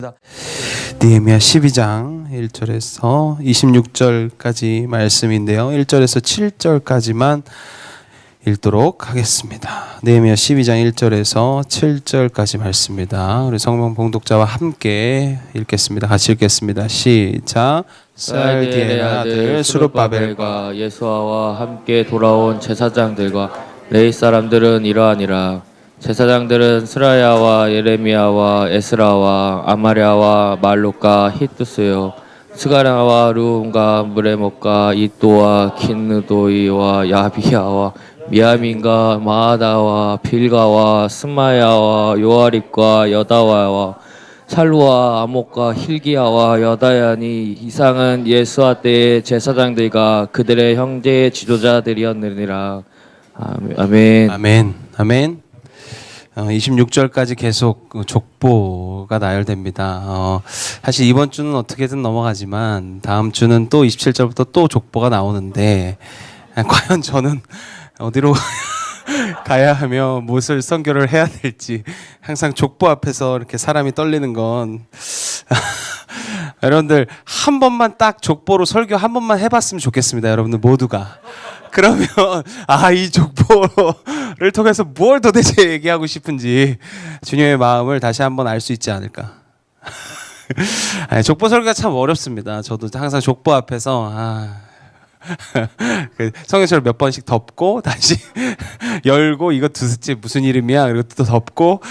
느헤미야 12장 1절에서 26절까지 말씀인데요. 1절에서 7절까지만 읽도록 하겠습니다. 느헤미야 12장 1절에서 7절까지 말씀입니다. 우리 성경 봉독자와 함께 읽겠습니다. 같이 읽겠습니다. 시작. 살디엘의 아들 스룹바벨과 예수아와 함께 돌아온 제사장들과 레위 사람들은 이러하니라. 제사장들은 스라야와 예레미야와 에스라와 아마랴와 말록과 히뚜스요 스가랴와 르움과 무레목과 이또와 킨느도이와 야비야와 미야민과 마아다와 빌가와 스마야와 요아립과 여다와와 살루와 아목과 힐기야와 여다야니 이상은 예수아 때의 제사장들과 그들의 형제 지도자들이었느니라. 아멘. 아멘. 아멘. 26절까지 계속 족보가 나열됩니다. 사실 이번 주는 어떻게든 넘어가지만 다음 주는 또 27절부터 또 족보가 나오는데 과연 저는 어디로 가야 하며 무엇을 선교를 해야 될지 항상 족보 앞에서 이렇게 사람이 떨리는 건 여러분들 한 번만 딱 족보로 설교 한 번만 해봤으면 좋겠습니다. 여러분들 모두가. 그러면 이 족보를 통해서 뭘 도대체 얘기하고 싶은지 주님의 마음을 다시 한번 알 수 있지 않을까. 족보 설교가 참 어렵습니다. 저도 항상 족보 앞에서 성경책을 몇 번씩 덮고 다시 열고 이거 도대체 무슨 이름이야 그리고 또 덮고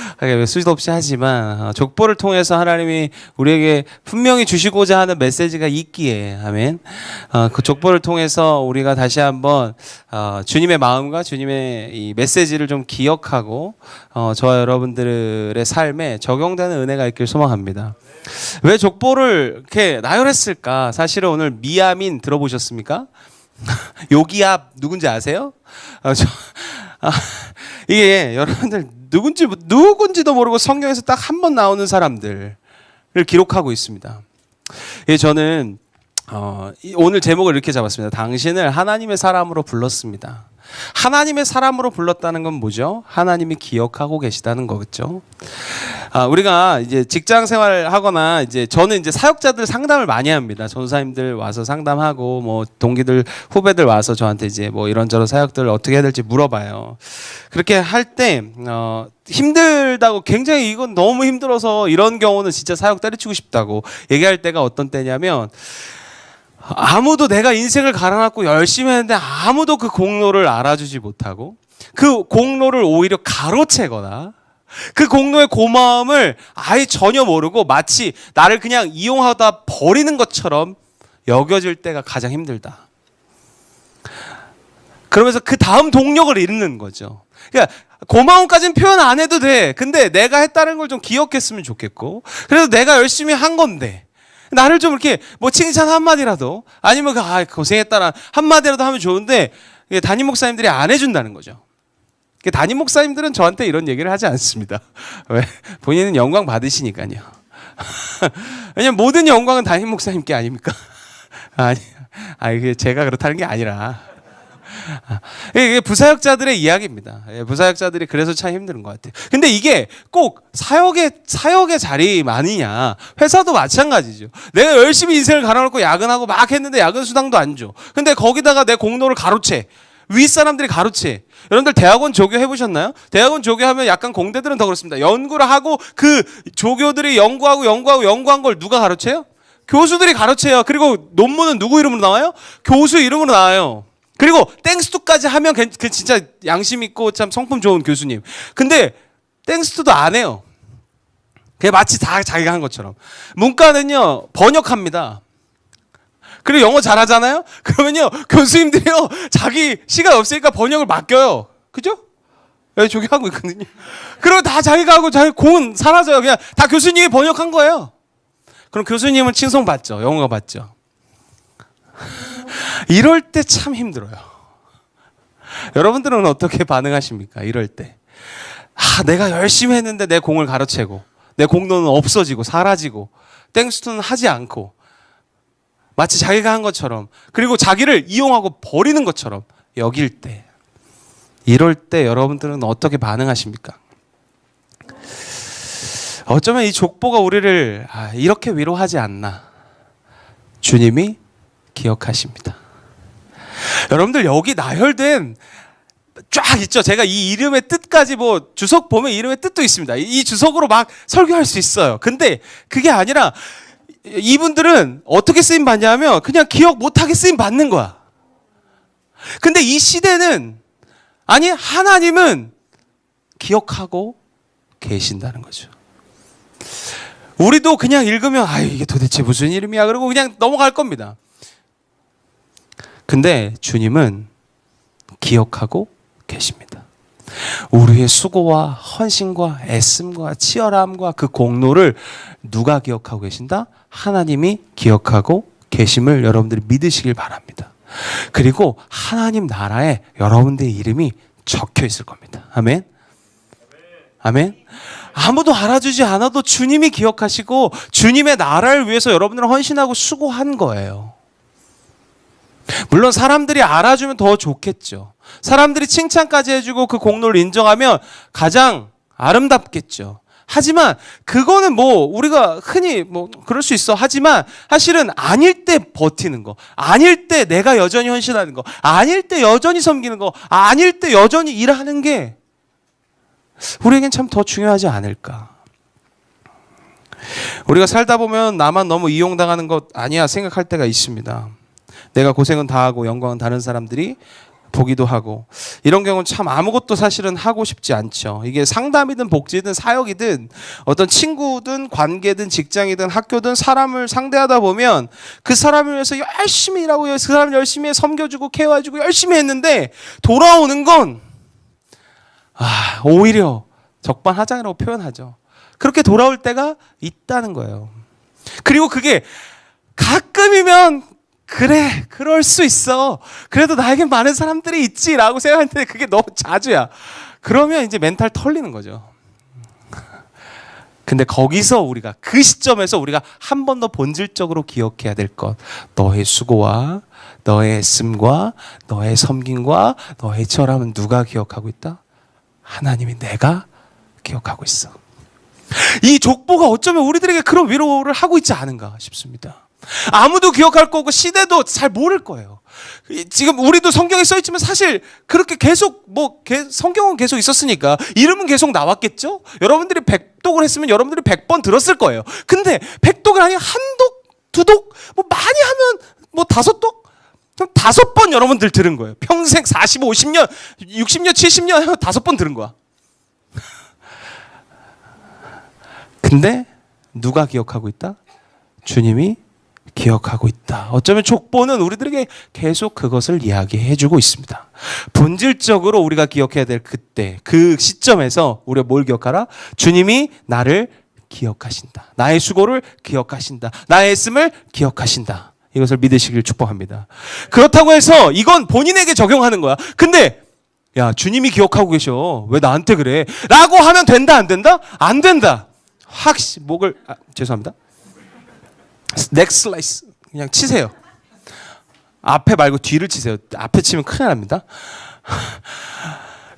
수도 없이 하지만 족보를 통해서 하나님이 우리에게 분명히 주시고자 하는 메시지가 있기에 아멘. 그 족보를 통해서 우리가 다시 한번 주님의 마음과 주님의 이 메시지를 좀 기억하고 저와 여러분들의 삶에 적용되는 은혜가 있길 소망합니다. 왜 족보를 이렇게 나열했을까? 사실은 오늘 미야민 들어보셨습니까? 요기압 누군지 아세요? 이게 여러분들 누군지도 모르고 성경에서 딱 한 번 나오는 사람들을 기록하고 있습니다. 저는 오늘 제목을 이렇게 잡았습니다. 당신을 하나님의 사람으로 불렀습니다. 하나님의 사람으로 불렀다는 건 뭐죠? 하나님이 기억하고 계시다는 거겠죠. 우리가 이제 직장 생활하거나 저는 사역자들 상담을 많이 합니다. 전도사님들 와서 상담하고 뭐 동기들 후배들 와서 저한테 뭐 이런저런 사역들 어떻게 해야 될지 물어봐요. 그렇게 할 때 힘들다고 굉장히 이건 너무 힘들어서 이런 경우는 진짜 사역 때려치고 싶다고 얘기할 때가 어떤 때냐면 아무도 내가 인생을 갈아놨고 열심히 했는데 아무도 그 공로를 알아주지 못하고 그 공로를 오히려 가로채거나 그 공로의 고마움을 아예 전혀 모르고 마치 나를 그냥 이용하다 버리는 것처럼 여겨질 때가 가장 힘들다. 그러면서 그 다음 동력을 잃는 거죠. 그러니까 고마움까지는 표현 안 해도 돼. 근데 내가 했다는 걸 좀 기억했으면 좋겠고 그래도 내가 열심히 한 건데 나를 좀 이렇게 뭐 칭찬 한마디라도 아니면 고생했다는 한마디라도 하면 좋은데 담임 목사님들이 안 해준다는 거죠. 담임 목사님들은 저한테 이런 얘기를 하지 않습니다. 왜? 본인은 영광 받으시니까요. 왜냐면 모든 영광은 담임 목사님께 아닙니까? 이게 제가 그렇다는 게 아니라 이게 부사역자들의 이야기입니다. 부사역자들이 그래서 참 힘든 것 같아요. 근데 이게 꼭 사역의 자리만이냐? 회사도 마찬가지죠. 내가 열심히 인생을 갈아놓고 야근하고 막 했는데 야근 수당도 안 줘. 근데 거기다가 내 공로를 가로채. 윗사람들이 가로채. 여러분들 대학원 조교 해보셨나요? 대학원 조교하면 약간 공대들은 더 그렇습니다. 연구를 하고 그 조교들이 연구한 걸 누가 가로채요? 교수들이 가로채요. 그리고 논문은 누구 이름으로 나와요? 교수 이름으로 나와요. 그리고 땡스투까지 하면 그 진짜 양심 있고 참 성품 좋은 교수님. 근데 땡스투도 안 해요. 그게 마치 다 자기가 한 것처럼. 문과는요 번역합니다. 그리고 영어 잘하잖아요. 그러면요 교수님들이요 자기 시간 없으니까 번역을 맡겨요. 그죠? 여기 조교하고 있거든요. 그리고 다 자기가 하고 자기 공은 사라져요. 그냥 다 교수님이 번역한 거예요. 그럼 교수님은 칭송받죠. 영어가 받죠. 이럴 때 참 힘들어요. 여러분들은 어떻게 반응하십니까? 이럴 때. 내가 열심히 했는데 내 공을 가로채고 내 공로는 없어지고 사라지고 땡스투는 하지 않고 마치 자기가 한 것처럼 그리고 자기를 이용하고 버리는 것처럼 여길 때 이럴 때 여러분들은 어떻게 반응하십니까? 어쩌면 이 족보가 우리를 이렇게 위로하지 않나. 주님이 기억하십니다. 여러분들 여기 나열된 쫙 있죠. 제가 이 이름의 뜻까지 뭐 주석 보면 이름의 뜻도 있습니다. 이 주석으로 막 설교할 수 있어요. 근데 그게 아니라 이분들은 어떻게 쓰임 받냐면 그냥 기억 못하게 쓰임 받는 거야. 근데 이 시대는 아니 하나님은 기억하고 계신다는 거죠. 우리도 그냥 읽으면 이게 도대체 무슨 이름이야 그러고 그냥 넘어갈 겁니다. 근데 주님은 기억하고 계십니다. 우리의 수고와 헌신과 애씀과 치열함과 그 공로를 누가 기억하고 계신다? 하나님이 기억하고 계심을 여러분들이 믿으시길 바랍니다. 그리고 하나님 나라에 여러분들의 이름이 적혀 있을 겁니다. 아멘. 아멘. 아무도 알아주지 않아도 주님이 기억하시고 주님의 나라를 위해서 여러분들은 헌신하고 수고한 거예요. 물론 사람들이 알아주면 더 좋겠죠. 사람들이 칭찬까지 해주고 그 공로를 인정하면 가장 아름답겠죠. 하지만 그거는 뭐 우리가 흔히 뭐 그럴 수 있어. 하지만 사실은 아닐 때 버티는 거, 아닐 때 내가 여전히 헌신하는 거, 아닐 때 여전히 섬기는 거, 아닐 때 여전히 일하는 게 우리에겐 참 더 중요하지 않을까. 우리가 살다 보면 나만 너무 이용당하는 것 아니야 생각할 때가 있습니다. 내가 고생은 다 하고 영광은 다른 사람들이 보기도 하고, 이런 경우는 참 아무것도 사실은 하고 싶지 않죠. 이게 상담이든 복지든 사역이든 어떤 친구든 관계든 직장이든 학교든 사람을 상대하다 보면 그 사람을 위해서 열심히 일하고 그 사람을 열심히 섬겨주고 케어해주고 열심히 했는데 돌아오는 건 오히려 적반하장이라고 표현하죠. 그렇게 돌아올 때가 있다는 거예요. 그리고 그게 가끔이면 그래, 그럴 수 있어. 그래도 나에겐 많은 사람들이 있지라고 생각하는데 그게 너무 자주야. 그러면 이제 멘탈 털리는 거죠. 근데 거기서 우리가 그 시점에서 우리가 한 번 더 본질적으로 기억해야 될 것, 너의 수고와 너의 애씀과 너의 섬김과 너의 처람은 누가 기억하고 있다? 하나님이, 내가 기억하고 있어. 이 족보가 어쩌면 우리들에게 그런 위로를 하고 있지 않은가 싶습니다. 아무도 기억할 거고 시대도 잘 모를 거예요. 지금 우리도 성경에 써있지만 사실 그렇게 계속 성경은 계속 있었으니까 이름은 계속 나왔겠죠. 여러분들이 100독을 했으면 여러분들이 100번 들었을 거예요. 근데 100독이 아니라 한독, 두독, 많이 하면 5독? 그럼 5번 여러분들 들은 거예요. 평생 40, 50년, 60년, 70년 하면 5번 들은 거야. 근데 누가 기억하고 있다? 주님이 기억하고 있다. 어쩌면 족보는 우리들에게 계속 그것을 이야기해주고 있습니다. 본질적으로 우리가 기억해야 될 그때, 그 시점에서 우리가 뭘 기억하라? 주님이 나를 기억하신다. 나의 수고를 기억하신다. 나의 애씀을 기억하신다. 이것을 믿으시길 축복합니다. 그렇다고 해서 이건 본인에게 적용하는 거야. 근데 야, 주님이 기억하고 계셔. 왜 나한테 그래? 라고 하면 된다, 안 된다? 안 된다. 목을 죄송합니다. 넥슬라이스 그냥 치세요. 앞에 말고 뒤를 치세요. 앞에 치면 큰일 납니다.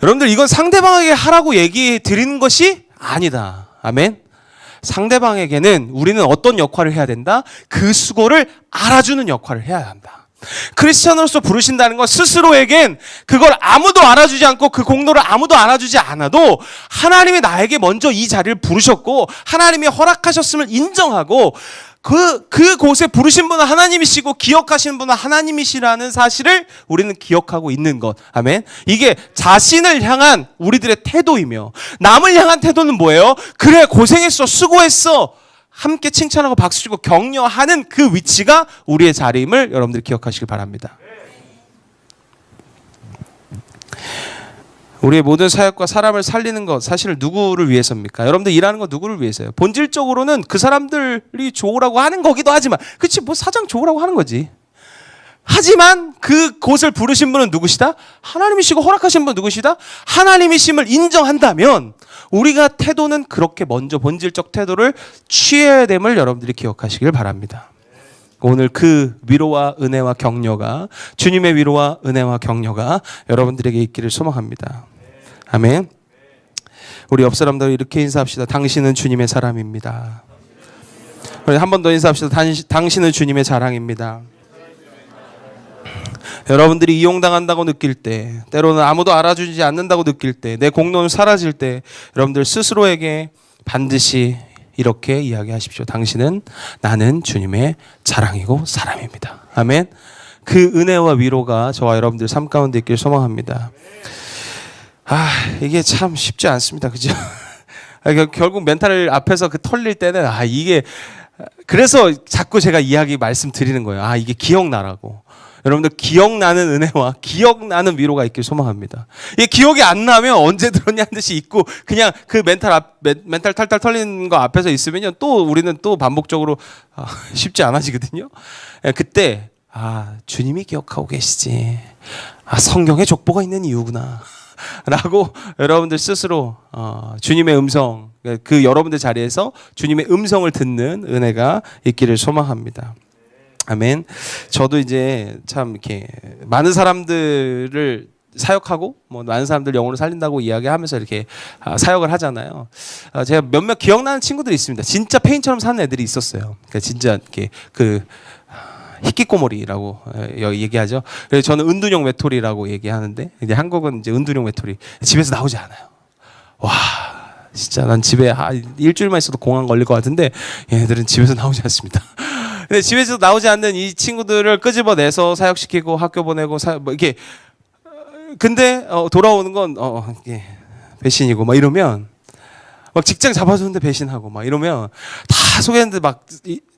여러분들, 이건 상대방에게 하라고 얘기 드리는 것이 아니다. 아멘. 상대방에게는 우리는 어떤 역할을 해야 된다? 그 수고를 알아주는 역할을 해야 한다. 크리스천으로서 부르신다는 건 스스로에겐 그걸 아무도 알아주지 않고 그 공로를 아무도 알아주지 않아도 하나님이 나에게 먼저 이 자리를 부르셨고 하나님이 허락하셨음을 인정하고 그 곳에 부르신 분은 하나님이시고 기억하시는 분은 하나님이시라는 사실을 우리는 기억하고 있는 것. 아멘. 이게 자신을 향한 우리들의 태도이며, 남을 향한 태도는 뭐예요? 그래, 고생했어, 수고했어, 함께 칭찬하고 박수치고 격려하는 그 위치가 우리의 자리임을 여러분들 기억하시길 바랍니다. 우리의 모든 사역과 사람을 살리는 것, 사실 누구를 위해서입니까? 여러분들 일하는 건 누구를 위해서요? 본질적으로는 그 사람들이 좋으라고 하는 거기도 하지만, 그치, 사장 좋으라고 하는 거지. 하지만 그 곳을 부르신 분은 누구시다? 하나님이시고 허락하신 분은 누구시다? 하나님이심을 인정한다면 우리가 태도는 그렇게 먼저 본질적 태도를 취해야 됨을 여러분들이 기억하시길 바랍니다. 오늘 그 위로와 은혜와 격려가, 주님의 위로와 은혜와 격려가 여러분들에게 있기를 소망합니다. 아멘. 우리 옆 사람들 이렇게 인사합시다. 당신은 주님의 사람입니다. 한 번 더 인사합시다. 당신은 주님의 자랑입니다. 여러분들이 이용당한다고 느낄 때, 때로는 아무도 알아주지 않는다고 느낄 때, 내 공로는 사라질 때, 여러분들 스스로에게 반드시 이렇게 이야기하십시오. 당신은 나는 주님의 자랑이고 사람입니다. 아멘. 그 은혜와 위로가 저와 여러분들 삶 가운데 있길 소망합니다. 이게 참 쉽지 않습니다. 그죠? 결국 멘탈을 앞에서 털릴 때는 이게 그래서 자꾸 제가 이야기 말씀드리는 거예요. 이게 기억나라고. 여러분들 기억나는 은혜와 기억나는 위로가 있길 소망합니다. 이게 기억이 안 나면 언제 들었냐는 듯이 있고 그냥 그 멘탈 탈탈 털리는 거 앞에서 있으면요 또 우리는 또 반복적으로 쉽지 않아지거든요. 그때 주님이 기억하고 계시지. 성경에 족보가 있는 이유구나. 라고 여러분들 스스로 주님의 음성, 그 여러분들 자리에서 주님의 음성을 듣는 은혜가 있기를 소망합니다. 아멘. 저도 이제 참 이렇게 많은 사람들을 사역하고 많은 사람들 영혼을 살린다고 이야기하면서 이렇게 사역을 하잖아요. 제가 몇몇 기억나는 친구들이 있습니다. 진짜 페인처럼 사는 애들이 있었어요. 그러니까 진짜 이렇게 희끼꼬머리라고 얘기하죠. 그래서 저는 은둔형 외톨이라고 얘기하는데 이제 한국은 이제 은둔형 외톨이. 집에서 나오지 않아요. 와, 진짜 난 집에 일주일만 있어도 공황 걸릴 것 같은데 얘네들은 집에서 나오지 않습니다. 근데 집에서 나오지 않는 이 친구들을 끄집어내서 사역시키고 학교 보내고 이렇게 근데 돌아오는 건 이게 배신이고 막 이러면 막 직장 잡아주는데 배신하고 막 이러면 다 소개했는데 막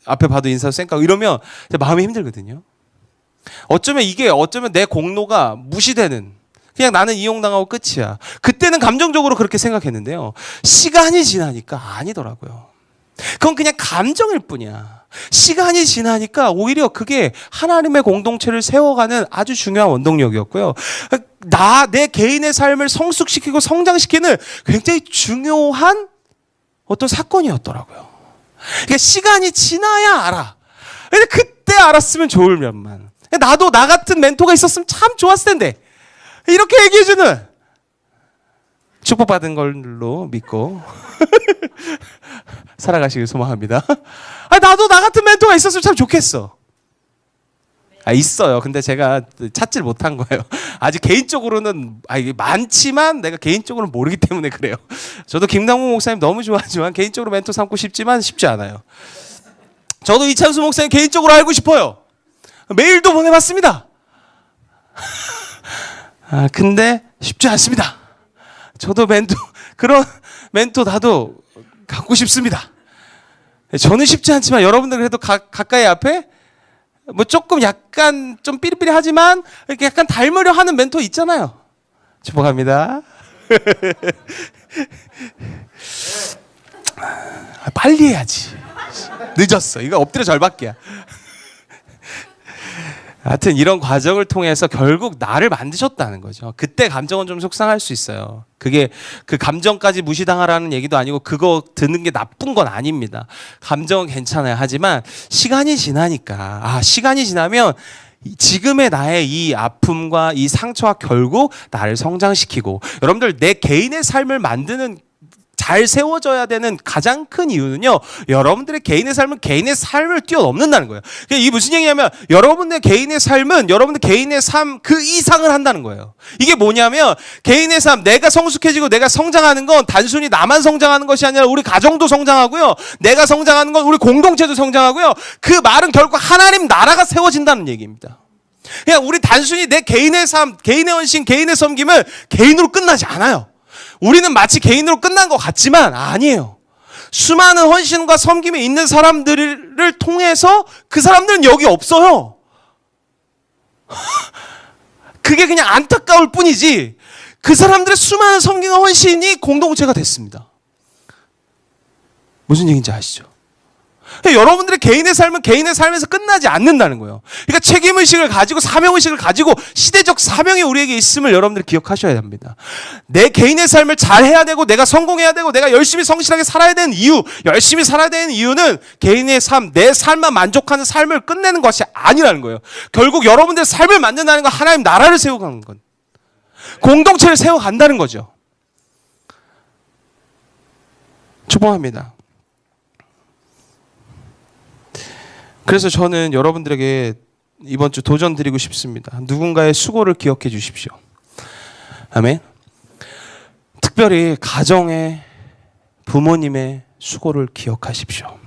앞에 봐도 인사 쌩까고 이러면 마음이 힘들거든요. 어쩌면 내 공로가 무시되는 그냥 나는 이용당하고 끝이야. 그때는 감정적으로 그렇게 생각했는데요. 시간이 지나니까 아니더라고요. 그건 그냥 감정일 뿐이야. 시간이 지나니까 오히려 그게 하나님의 공동체를 세워가는 아주 중요한 원동력이었고요. 내 개인의 삶을 성숙시키고 성장시키는 굉장히 중요한 어떤 사건이었더라고요. 그러니까 시간이 지나야 알아. 근데 그때 알았으면 좋을면만. 나도 나 같은 멘토가 있었으면 참 좋았을 텐데. 이렇게 얘기해주는 축복받은 걸로 믿고 살아가시길 소망합니다. 나도 나 같은 멘토가 있었으면 참 좋겠어. 있어요. 근데 제가 찾질 못한 거예요. 아직 개인적으로는 이게 많지만 내가 개인적으로는 모르기 때문에 그래요. 저도 김남국 목사님 너무 좋아하지만 개인적으로 멘토 삼고 싶지만 쉽지 않아요. 저도 이찬수 목사님 개인적으로 알고 싶어요. 메일도 보내봤습니다. 근데 쉽지 않습니다. 저도 그런 멘토 나도 갖고 싶습니다. 저는 쉽지 않지만 여러분들 그래도 가까이 앞에 조금 약간 좀 삐리삐리하지만 이렇게 약간 닮으려 하는 멘토 있잖아요. 축복합니다. 빨리 해야지. 늦었어. 이거 엎드려 절박기야. 하여튼 이런 과정을 통해서 결국 나를 만드셨다는 거죠. 그때 감정은 좀 속상할 수 있어요. 그게 그 감정까지 무시당하라는 얘기도 아니고 그거 듣는 게 나쁜 건 아닙니다. 감정은 괜찮아요. 하지만 시간이 지나니까 시간이 지나면 지금의 나의 이 아픔과 이 상처와 결국 나를 성장시키고 여러분들 내 개인의 삶을 만드는 잘 세워져야 되는 가장 큰 이유는요. 여러분들의 개인의 삶을 뛰어넘는다는 거예요. 이게 무슨 얘기냐면 여러분의 개인의 삶은 여러분의 개인의 삶 그 이상을 한다는 거예요. 이게 뭐냐면 개인의 삶 내가 성숙해지고 내가 성장하는 건 단순히 나만 성장하는 것이 아니라 우리 가정도 성장하고요. 내가 성장하는 건 우리 공동체도 성장하고요. 그 말은 결국 하나님 나라가 세워진다는 얘기입니다. 그냥 우리 단순히 내 개인의 삶, 개인의 헌신, 개인의 섬김은 개인으로 끝나지 않아요. 우리는 마치 개인으로 끝난 것 같지만 아니에요. 수많은 헌신과 섬김에 있는 사람들을 통해서 그 사람들은 여기 없어요. 그게 그냥 안타까울 뿐이지 그 사람들의 수많은 섬김과 헌신이 공동체가 됐습니다. 무슨 얘기인지 아시죠? 여러분들의 개인의 삶은 개인의 삶에서 끝나지 않는다는 거예요. 그러니까 책임의식을 가지고 사명의식을 가지고 시대적 사명이 우리에게 있음을 여러분들이 기억하셔야 합니다. 내 개인의 삶을 잘해야 되고 내가 성공해야 되고 내가 열심히 성실하게 살아야 되는 이유, 열심히 살아야 되는 이유는 개인의 삶, 내 삶만 만족하는 삶을 끝내는 것이 아니라는 거예요. 결국 여러분들의 삶을 만든다는 건 하나님 나라를 세워가는 건 공동체를 세워간다는 거죠. 축복합니다. 그래서 저는 여러분들에게 이번 주 도전 드리고 싶습니다. 누군가의 수고를 기억해 주십시오. 아멘. 특별히 가정의 부모님의 수고를 기억하십시오.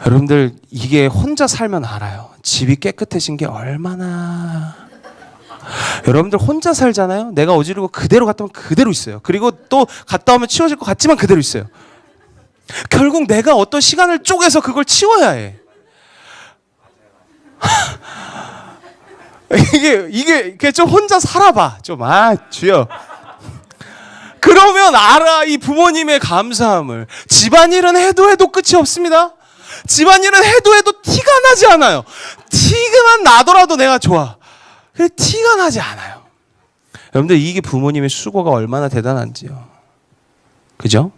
여러분들 이게 혼자 살면 알아요. 집이 깨끗해진 게 얼마나. 여러분들 혼자 살잖아요. 내가 어지르고 그대로 갔다 오면 그대로 있어요. 그리고 또 갔다 오면 치워질 것 같지만 그대로 있어요. 결국 내가 어떤 시간을 쪼개서 그걸 치워야 해. 이게 좀 혼자 살아봐. 좀 주여. 그러면 알아 이 부모님의 감사함을. 집안일은 해도 끝이 없습니다. 집안일은 해도 티가 나지 않아요. 티가 나더라도 내가 좋아. 근데 티가 나지 않아요. 여러분들 이게 부모님의 수고가 얼마나 대단한지요. 그죠?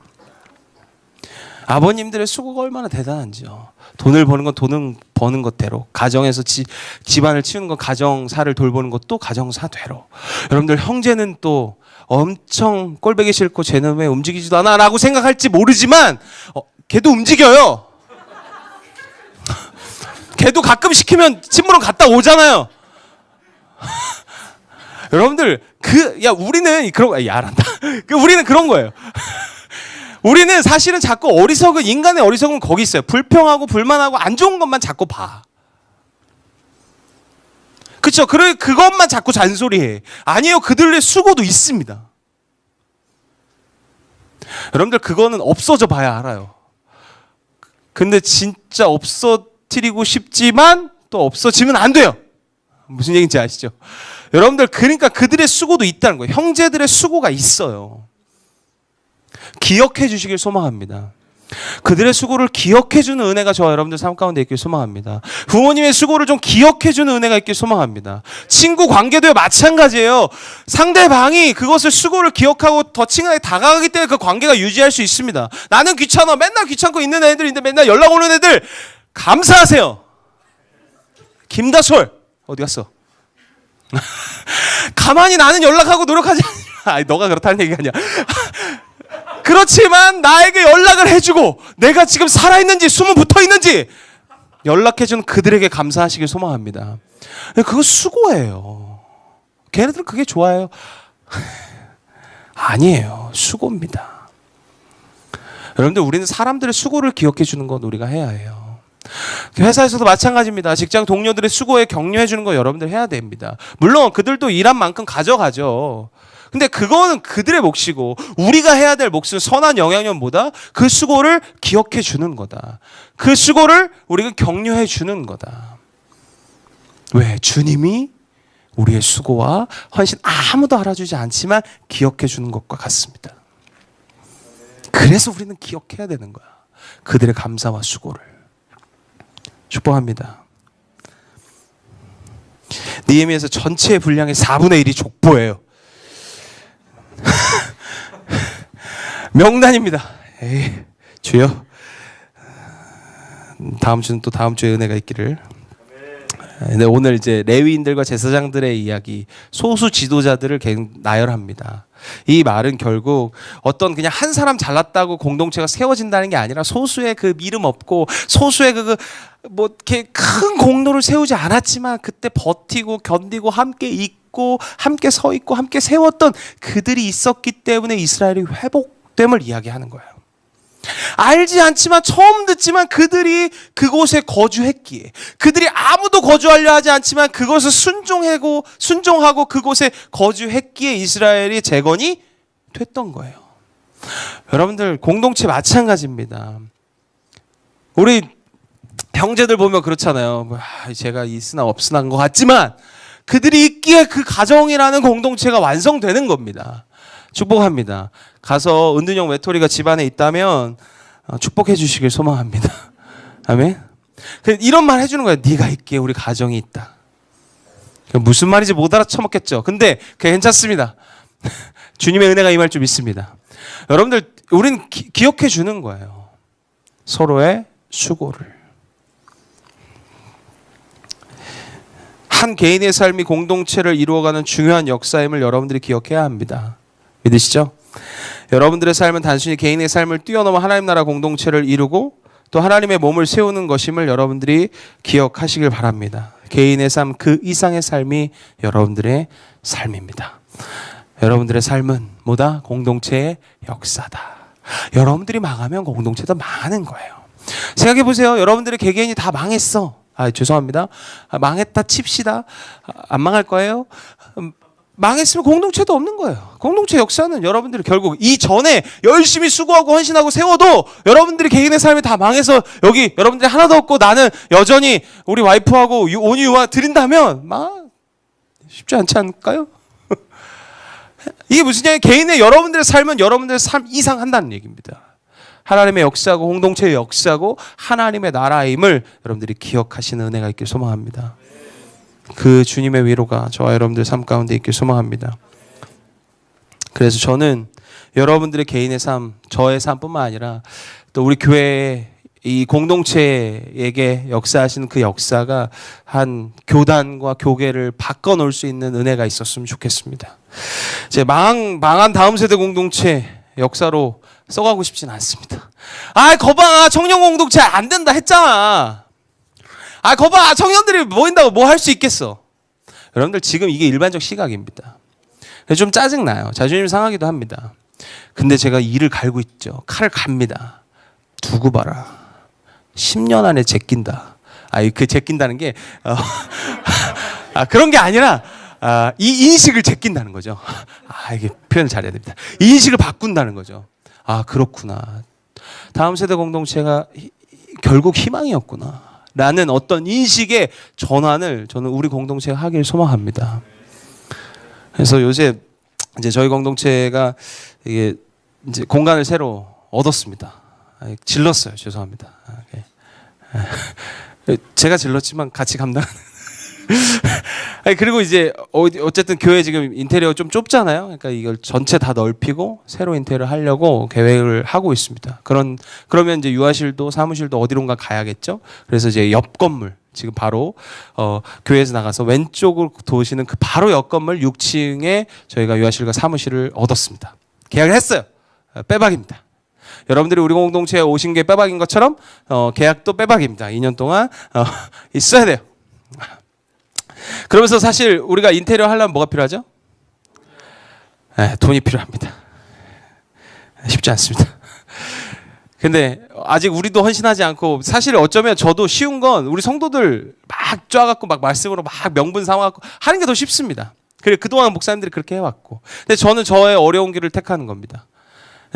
아버님들의 수고가 얼마나 대단한지요. 돈을 버는 건 돈을 버는 것대로, 가정에서 집안을 치우는 건 가정사를 돌보는 것도 가정사대로. 여러분들 형제는 또 엄청 꼴보기 싫고 쟤는 왜 움직이지도 않아 라고 생각할지 모르지만 걔도 움직여요. 걔도 가끔 시키면 친구랑 갔다 오잖아요. 여러분들 우리는 그런 야란다. 우리는 그런 거예요. 우리는 사실은 자꾸 인간의 어리석음은 거기 있어요. 불평하고 불만하고 안 좋은 것만 자꾸 봐. 그쵸? 그것만 자꾸 잔소리해. 아니에요. 그들의 수고도 있습니다. 여러분들 그거는 없어져 봐야 알아요. 근데 진짜 없어뜨리고 싶지만 또 없어지면 안 돼요. 무슨 얘기인지 아시죠? 여러분들 그러니까 그들의 수고도 있다는 거예요. 형제들의 수고가 있어요. 기억해 주시길 소망합니다. 그들의 수고를 기억해 주는 은혜가 저와 여러분들 삶 가운데 있길 소망합니다. 부모님의 수고를 좀 기억해 주는 은혜가 있길 소망합니다. 친구 관계도 마찬가지예요. 상대방이 그것을 수고를 기억하고 더 친하게 다가가기 때문에 그 관계가 유지할 수 있습니다. 나는 귀찮아. 맨날 귀찮고 있는 애들인데 맨날 연락 오는 애들 감사하세요. 김다솔 어디 갔어? 가만히 나는 연락하고 노력하지 않아. 너가 그렇다는 얘기가 아니야. 그렇지만 나에게 연락을 해주고 내가 지금 살아있는지 숨은 붙어있는지 연락해주는 그들에게 감사하시길 소망합니다. 그거 수고예요. 걔네들은 그게 좋아요. 아니에요. 수고입니다. 여러분들 우리는 사람들의 수고를 기억해 주는 건 우리가 해야 해요. 회사에서도 마찬가지입니다. 직장 동료들의 수고에 격려해 주는 거 여러분들 해야 됩니다. 물론 그들도 일한 만큼 가져가죠. 근데 그거는 그들의 몫이고 우리가 해야 될 몫은 선한 영향력보다 그 수고를 기억해 주는 거다. 그 수고를 우리가 격려해 주는 거다. 왜? 주님이 우리의 수고와 헌신 아무도 알아주지 않지만 기억해 주는 것과 같습니다. 그래서 우리는 기억해야 되는 거야. 그들의 감사와 수고를. 축복합니다. 느헤미야서 전체의 분량의 4분의 1이 족보예요. 명단입니다. 주여. 다음 주는 또 다음 주에 은혜가 있기를. 네, 오늘 이제 레위인들과 제사장들의 이야기, 소수 지도자들을 나열합니다. 이 말은 결국 어떤 그냥 한 사람 잘났다고 공동체가 세워진다는 게 아니라 소수의 그 이름 없고 소수의 뭐 이렇게 큰 공로를 세우지 않았지만 그때 버티고 견디고 함께 있고 함께 서 있고 함께 세웠던 그들이 있었기 때문에 이스라엘이 회복됨을 이야기하는 거예요. 알지 않지만 처음 듣지만 그들이 그곳에 거주했기에, 그들이 아무도 거주하려 하지 않지만 그것을 순종하고 그곳에 거주했기에 이스라엘이 재건이 됐던 거예요. 여러분들 공동체 마찬가지입니다. 우리 형제들 보면 그렇잖아요. 제가 있으나 없으나인 것 같지만 그들이 있기에 그 가정이라는 공동체가 완성되는 겁니다. 축복합니다. 가서 은둔형 외톨이가 집안에 있다면 축복해 주시길 소망합니다. 아멘. 이런 말 해주는 거예요. 네가 있기에 우리 가정이 있다. 무슨 말인지 못 알아쳐먹겠죠. 근데 그게 괜찮습니다. 주님의 은혜가 임할 줄 믿습니다. 여러분들 우리는 기억해 주는 거예요. 서로의 수고를. 한 개인의 삶이 공동체를 이루어가는 중요한 역사임을 여러분들이 기억해야 합니다. 믿으시죠? 여러분들의 삶은 단순히 개인의 삶을 뛰어넘어 하나님 나라 공동체를 이루고 또 하나님의 몸을 세우는 것임을 여러분들이 기억하시길 바랍니다. 개인의 삶 그 이상의 삶이 여러분들의 삶입니다. 여러분들의 삶은 뭐다? 공동체의 역사다. 여러분들이 망하면 공동체도 망하는 거예요. 생각해 보세요. 여러분들의 개개인이 다 망했어. 죄송합니다. 망했다 칩시다. 안 망할 거예요? 망했으면 공동체도 없는 거예요. 공동체 역사는 여러분들이 결국 이전에 열심히 수고하고 헌신하고 세워도 여러분들이 개인의 삶이 다 망해서 여기 여러분들이 하나도 없고 나는 여전히 우리 와이프하고 온유와 드린다면 쉽지 않지 않을까요? 이게 무슨 얘기예요? 개인의 여러분들의 삶은 여러분들의 삶 이상 한다는 얘기입니다. 하나님의 역사고 공동체의 역사고 하나님의 나라임을 여러분들이 기억하시는 은혜가 있길 소망합니다. 그 주님의 위로가 저와 여러분들 삶 가운데 있길 소망합니다. 그래서 저는 여러분들의 개인의 삶, 저의 삶뿐만 아니라 또 우리 교회의 이 공동체에게 역사하시는 그 역사가 한 교단과 교계를 바꿔놓을 수 있는 은혜가 있었으면 좋겠습니다. 제 망한 다음 세대 공동체 역사로 써가고 싶진 않습니다. 거봐 청년 공동체 안 된다 했잖아. 거봐 청년들이 모인다고 뭐 할 수 있겠어. 여러분들 지금 이게 일반적 시각입니다. 좀 짜증나요. 자존심 상하기도 합니다. 근데 제가 이를 갈고 있죠. 칼을 갑니다. 두고 봐라. 10년 안에 제낀다. 그 제낀다는 게 그런 게 아니라 이 인식을 제낀다는 거죠. 이게 표현을 잘해야 됩니다. 이 인식을 바꾼다는 거죠. 그렇구나. 다음 세대 공동체가 결국 희망이었구나. 라는 어떤 인식의 전환을 저는 우리 공동체가 하길 소망합니다. 그래서 요새 이제 저희 공동체가 이게 이제 공간을 새로 얻었습니다. 질렀어요. 죄송합니다. 제가 질렀지만 같이 감당하는. 그리고 이제 어쨌든 교회 지금 인테리어 좀 좁잖아요. 그러니까 이걸 전체 다 넓히고 새로 인테리어 하려고 계획을 하고 있습니다. 그러면 이제 유아실도 사무실도 어디론가 가야겠죠. 그래서 이제 옆 건물 지금 바로 교회에서 나가서 왼쪽으로 도시는 그 바로 옆 건물 6층에 저희가 유아실과 사무실을 얻었습니다. 계약을 했어요. 빼박입니다. 여러분들이 우리 공동체에 오신 게 빼박인 것처럼 계약도 빼박입니다. 2년 동안 있어야 돼요. 그러면서 사실 우리가 인테리어 하려면 뭐가 필요하죠? 돈이 필요합니다. 쉽지 않습니다. 근데 아직 우리도 헌신하지 않고 사실 어쩌면 저도 쉬운 건 우리 성도들 막 쫙갖고 막 말씀으로 막 명분 삼아갖고 하는 게 더 쉽습니다. 그래 그동안 목사님들이 그렇게 해왔고. 근데 저는 저의 어려운 길을 택하는 겁니다.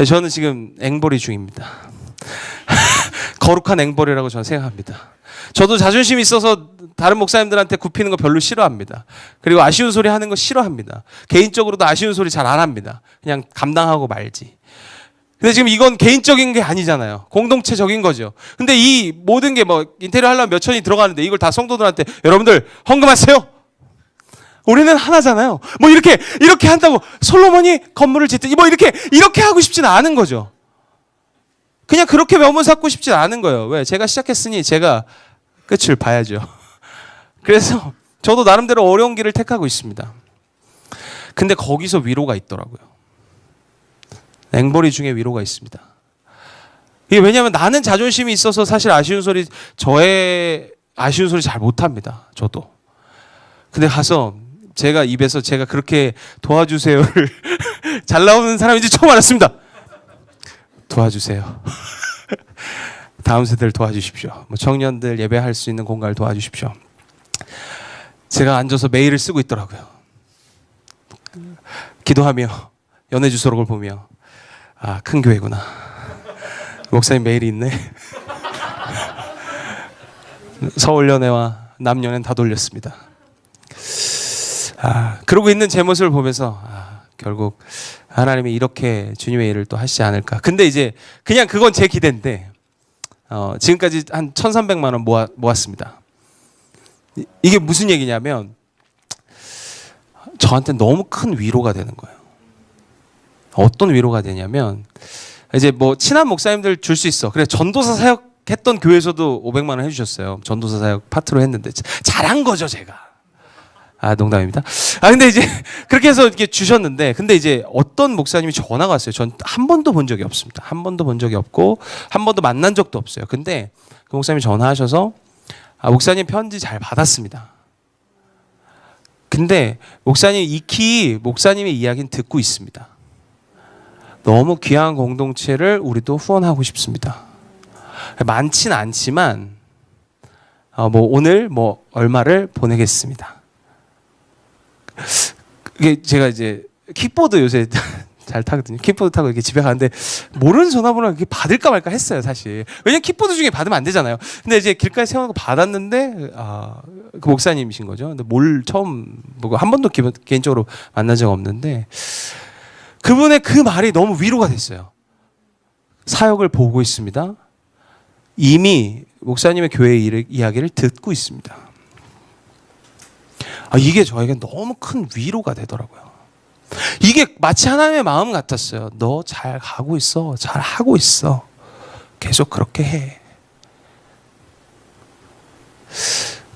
저는 지금 앵벌이 중입니다. 거룩한 앵벌이라고 저는 생각합니다. 저도 자존심이 있어서 다른 목사님들한테 굽히는 거 별로 싫어합니다. 그리고 아쉬운 소리 하는 거 싫어합니다. 개인적으로도 아쉬운 소리 잘 안 합니다. 그냥 감당하고 말지. 근데 지금 이건 개인적인 게 아니잖아요. 공동체적인 거죠. 근데 이 모든 게 뭐 인테리어 하려면 몇 천이 들어가는데 이걸 다 성도들한테 여러분들 헌금하세요. 우리는 하나잖아요. 뭐 이렇게 한다고 솔로몬이 건물을 짓듯이 뭐 이렇게 하고 싶지는 않은 거죠. 그냥 그렇게 명분 삼고 싶지 않은 거예요. 왜? 제가 시작했으니 제가 끝을 봐야죠. 그래서 저도 나름대로 어려운 길을 택하고 있습니다. 근데 거기서 위로가 있더라고요. 앵벌이 중에 위로가 있습니다. 이게 왜냐하면 나는 자존심이 있어서 사실 저의 아쉬운 소리 잘 못합니다. 저도. 근데 가서 제가 입에서 제가 그렇게 도와주세요를 잘 나오는 사람인지 처음 알았습니다. 도와주세요. 다음 세대를 도와주십시오. 청년들 예배할 수 있는 공간을 도와주십시오. 제가 앉아서 메일을 쓰고 있더라고요. 기도하며 연애 주소록을 보며 큰 교회구나. 목사님 메일이 있네. 서울연애와 남연애는 다 돌렸습니다. 그러고 있는 제 모습을 보면서 결국 하나님이 이렇게 주님의 일을 또 하시지 않을까. 근데 이제 그냥 그건 제 기대인데 지금까지 한 1,300만 원 모았습니다. 이게 무슨 얘기냐면 저한테 너무 큰 위로가 되는 거예요. 어떤 위로가 되냐면 이제 뭐 친한 목사님들 줄 수 있어. 그래 전도사 사역했던 교회에서도 500만 원 해주셨어요. 전도사 사역 파트로 했는데 잘한 거죠 제가. 농담입니다. 근데 이제 그렇게 해서 이렇게 주셨는데, 근데 이제 어떤 목사님이 전화가 왔어요. 전 한 번도 본 적이 없습니다. 한 번도 본 적이 없고, 한 번도 만난 적도 없어요. 근데 그 목사님이 전화하셔서, 목사님 편지 잘 받았습니다. 근데 목사님 익히 목사님의 이야기는 듣고 있습니다. 너무 귀한 공동체를 우리도 후원하고 싶습니다. 많진 않지만, 오늘 얼마를 보내겠습니다. 이게 제가 이제 킥보드 요새 잘 타거든요. 킥보드 타고 이렇게 집에 가는데 모르는 전화번호를 이렇게 받을까 말까 했어요, 사실. 왜냐면 킥보드 중에 받으면 안 되잖아요. 근데 이제 길가에 세워놓고 받았는데 그 목사님이신 거죠. 근데 처음 보고 한 번도 개인적으로 만난 적 없는데 그분의 그 말이 너무 위로가 됐어요. 사역을 보고 있습니다. 이미 목사님의 교회 이야기를 듣고 있습니다. 이게 저에게 너무 큰 위로가 되더라고요. 이게 마치 하나님의 마음 같았어요. 너 잘 가고 있어. 잘 하고 있어. 계속 그렇게 해.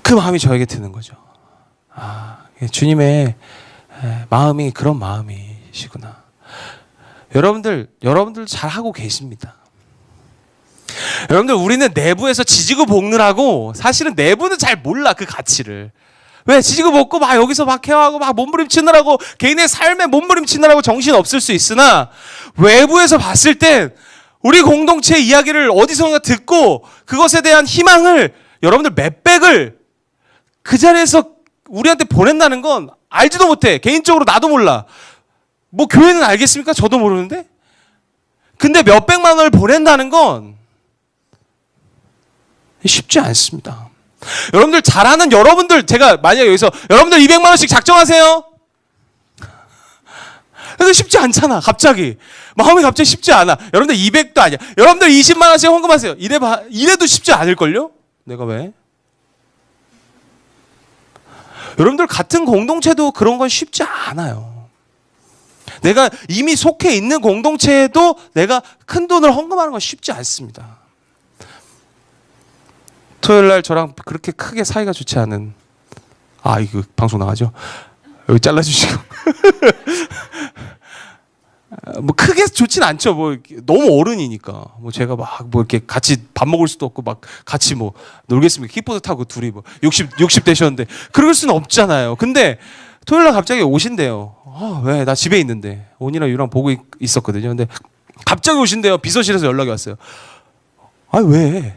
그 마음이 저에게 드는 거죠. 주님의 마음이 그런 마음이시구나. 여러분들 잘 하고 계십니다. 여러분들 우리는 내부에서 지지고 볶느라고 사실은 내부는 잘 몰라 그 가치를. 왜 지지고 볶고 막 여기서 막 케어하고 막 몸부림치느라고 개인의 삶에 몸부림치느라고 정신 없을 수 있으나 외부에서 봤을 땐 우리 공동체의 이야기를 어디선가 듣고 그것에 대한 희망을 여러분들 몇 백을 그 자리에서 우리한테 보낸다는 건 알지도 못해. 개인적으로 나도 몰라. 교회는 알겠습니까? 저도 모르는데. 근데 몇 백만 원을 보낸다는 건 쉽지 않습니다. 여러분들 잘하는 여러분들, 제가 만약에 여기서 여러분들 200만 원씩 작정하세요. 근데 쉽지 않잖아. 갑자기 마음이 갑자기 쉽지 않아. 여러분들 200도 아니야. 여러분들 20만 원씩 헌금하세요. 이래도 쉽지 않을걸요? 내가 왜? 여러분들 같은 공동체도 그런 건 쉽지 않아요. 내가 이미 속해 있는 공동체에도 내가 큰 돈을 헌금하는 건 쉽지 않습니다. 토요일 날 저랑 그렇게 크게 사이가 좋지 않은, 이거 방송 나가죠? 여기 잘라주시고. 크게 좋진 않죠. 너무 어른이니까. 제가 이렇게 같이 밥 먹을 수도 없고, 같이 놀겠습니까? 킥보드 타고 둘이 60 되셨는데. 그럴 수는 없잖아요. 근데 토요일 날 갑자기 오신대요. 왜? 나 집에 있는데. 온이랑 유랑 보고 있었거든요. 근데 갑자기 오신대요. 비서실에서 연락이 왔어요. 왜?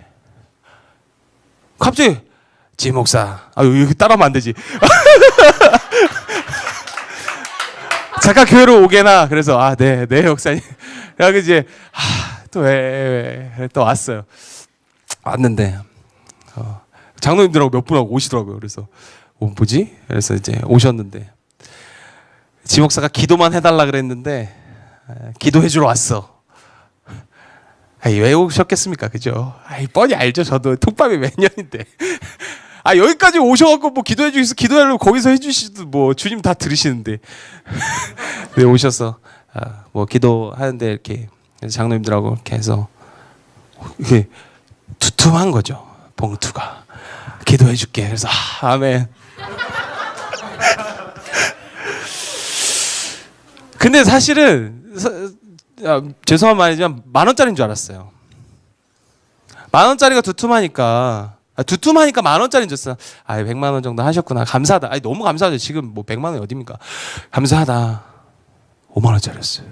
갑자기 지 목사, 여기 따라하면 안 되지. 잠깐 교회로 오게나. 그래서 네 목사님. 그래서 이제 또 왜 또 왔어요. 왔는데 장로님들하고 몇 분하고 오시더라고요. 그래서 뭐지? 그래서 이제 오셨는데 지 목사가 기도만 해달라 그랬는데 기도해 주러 왔어. 왜 오셨겠습니까? 그죠? 뻔히 알죠. 저도 톡밥이 몇 년인데. 여기까지 오셔갖고 기도해 주셔서 기도하려고 거기서 해주시도 주님 다 들으시는데. 왜 오셔서, 기도하는데 이렇게 장로님들하고 이렇게 해서, 이게 두툼한 거죠. 봉투가. 기도해 줄게. 그래서, 아멘. 근데 사실은, 죄송한 말이지만 10,000원짜리인 줄 알았어요. 10,000원짜리가 두툼하니까 10,000원짜리인 줄 알았어요. 100만 원 정도 하셨구나. 감사하다. 너무 감사하죠. 지금 100만 원이 어딥니까? 감사하다. 5만 원짜리였어요.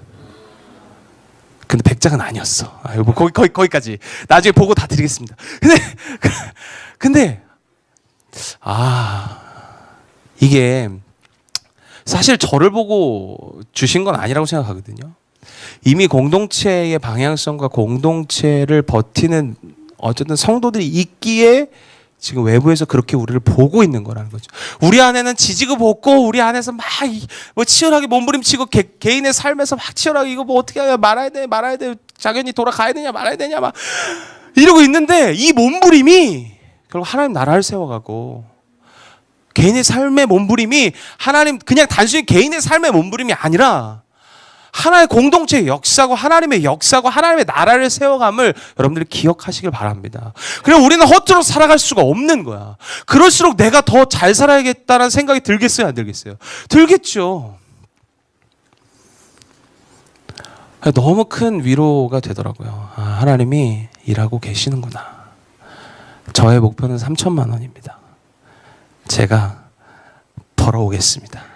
근데 100장은 아니었어. 거기까지. 나중에 보고 다 드리겠습니다. 근데 이게 사실 저를 보고 주신 건 아니라고 생각하거든요. 이미 공동체의 방향성과 공동체를 버티는 어쨌든 성도들이 있기에 지금 외부에서 그렇게 우리를 보고 있는 거라는 거죠. 우리 안에는 지지고 볶고 우리 안에서 막 치열하게 몸부림치고 개인의 삶에서 막 치열하게 이거 어떻게 해야 말아야 돼 자연히 돌아가야 되냐 말아야 되냐 막 이러고 있는데 이 몸부림이 결국 하나님 나라를 세워가고 개인의 삶의 몸부림이 하나님 그냥 단순히 개인의 삶의 몸부림이 아니라 하나의 공동체의 역사고 하나님의 역사고 하나님의 나라를 세워감을 여러분들이 기억하시길 바랍니다. 그리고 우리는 허투루 살아갈 수가 없는 거야. 그럴수록 내가 더 잘 살아야겠다는 생각이 들겠어요, 안 들겠어요? 들겠죠. 너무 큰 위로가 되더라고요. 아, 하나님이 일하고 계시는구나. 저의 목표는 3천만 원입니다. 제가 벌어오겠습니다.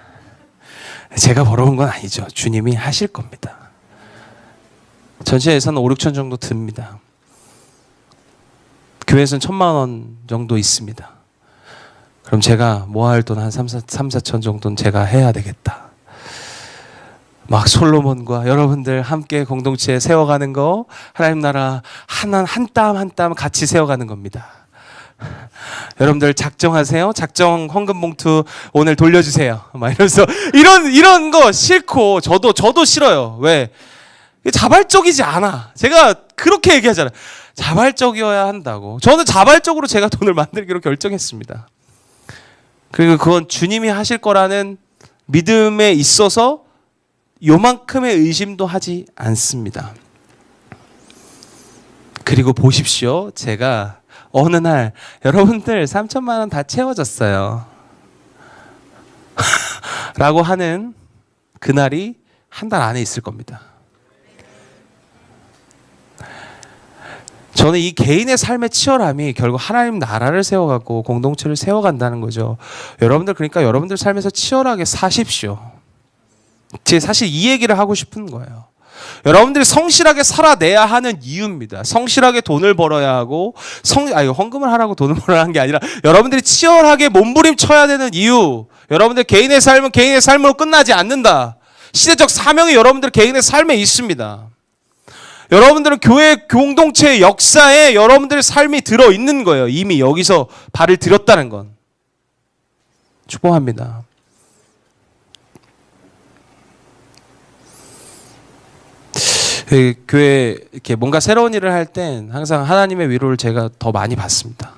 제가 벌어온 건 아니죠. 주님이 하실 겁니다. 전체 예산은 5, 6천 정도 듭니다. 교회에서는 1,000만 원 정도 있습니다. 그럼 제가 모아할 돈 한 3, 4천 정도는 제가 해야 되겠다. 막 솔로몬과 여러분들 함께 공동체 세워가는 거, 하나님 나라 한 땀 한 땀 같이 세워가는 겁니다. 여러분들 작정하세요. 작정 헌금 봉투 오늘 돌려주세요. 막 이러면서 이런 거 싫고 저도 싫어요. 왜? 자발적이지 않아. 제가 그렇게 얘기하잖아요. 자발적이어야 한다고. 저는 자발적으로 제가 돈을 만들기로 결정했습니다. 그리고 그건 주님이 하실 거라는 믿음에 있어서 요만큼의 의심도 하지 않습니다. 그리고 보십시오. 제가 어느 날 여러분들 3천만 원 다 채워졌어요. 라고 하는 그날이 한 달 안에 있을 겁니다. 저는 이 개인의 삶의 치열함이 결국 하나님 나라를 세워가고 공동체를 세워간다는 거죠. 여러분들 그러니까 여러분들 삶에서 치열하게 사십시오. 제 사실 이 얘기를 하고 싶은 거예요. 여러분들이 성실하게 살아내야 하는 이유입니다. 성실하게 돈을 벌어야 하고 헌금을 하라고 돈을 벌어야 하는 게 아니라 여러분들이 치열하게 몸부림쳐야 되는 이유. 여러분들 개인의 삶은 개인의 삶으로 끝나지 않는다. 시대적 사명이 여러분들 개인의 삶에 있습니다. 여러분들은 교회 공동체의 역사에 여러분들의 삶이 들어있는 거예요. 이미 여기서 발을 들였다는 건. 축복합니다. 교회 이렇게 뭔가 새로운 일을 할 땐 항상 하나님의 위로를 제가 더 많이 받습니다.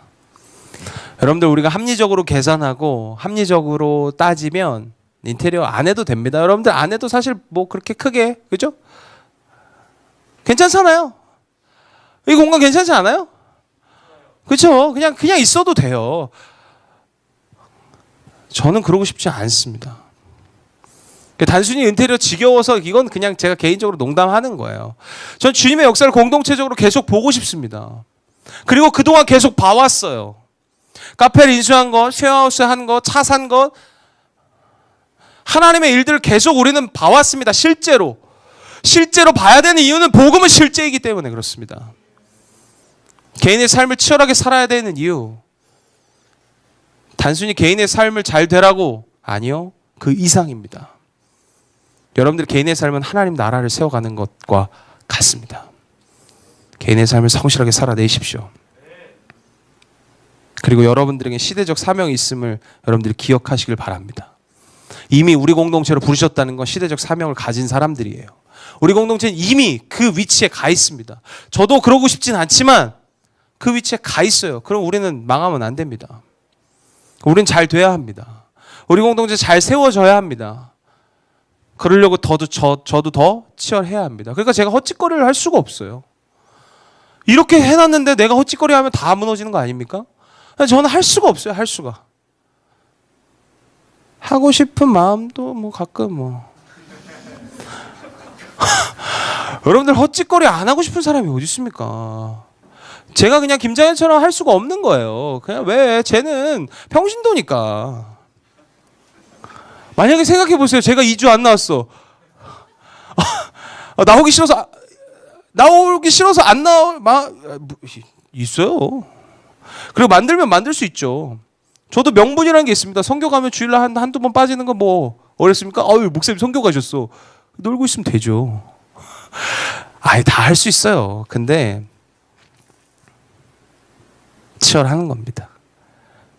여러분들 우리가 합리적으로 계산하고 합리적으로 따지면 인테리어 안 해도 됩니다. 여러분들 안 해도 사실 뭐 그렇게 크게 그죠? 괜찮잖아요. 이 공간 괜찮지 않아요? 그렇죠? 그냥 있어도 돼요. 저는 그러고 싶지 않습니다. 단순히 인테리어 지겨워서 이건 그냥 제가 개인적으로 농담하는 거예요. 전 주님의 역사를 공동체적으로 계속 보고 싶습니다. 그리고 그동안 계속 봐왔어요. 카페를 인수한 것, 쉐어하우스 한 것, 차 산 것, 하나님의 일들을 계속 우리는 봐왔습니다. 실제로 봐야 되는 이유는 복음은 실제이기 때문에 그렇습니다. 개인의 삶을 치열하게 살아야 되는 이유, 단순히 개인의 삶을 잘 되라고, 아니요, 그 이상입니다. 여러분들 개인의 삶은 하나님 나라를 세워가는 것과 같습니다. 개인의 삶을 성실하게 살아내십시오. 그리고 여러분들에게 시대적 사명이 있음을 여러분들이 기억하시길 바랍니다. 이미 우리 공동체로 부르셨다는 건 시대적 사명을 가진 사람들이에요. 우리 공동체는 이미 그 위치에 가 있습니다. 저도 그러고 싶진 않지만 그 위치에 가 있어요. 그럼 우리는 망하면 안 됩니다. 우리는 잘 돼야 합니다. 우리 공동체 잘 세워져야 합니다. 그러려고 저도 더 치열해야 합니다. 그러니까 제가 헛짓거리를 할 수가 없어요. 이렇게 해놨는데 내가 헛짓거리 하면 다 무너지는 거 아닙니까? 저는 할 수가 없어요. 할 수가. 하고 싶은 마음도 뭐 가끔 뭐. 여러분들 헛짓거리 안 하고 싶은 사람이 어디 있습니까? 제가 그냥 김장현처럼 할 수가 없는 거예요. 그냥 왜? 쟤는 평신도니까. 만약에 생각해 보세요. 제가 2주 안 나왔어. 나오기 싫어서 안 나올 있어요. 그리고 만들면 만들 수 있죠. 저도 명분이라는 게 있습니다. 선교 가면 주일날 한두 번 빠지는 건 뭐 어렵습니까? 목사님 선교 가셨어. 놀고 있으면 되죠. 다 할 수 있어요. 근데 치열하는 겁니다.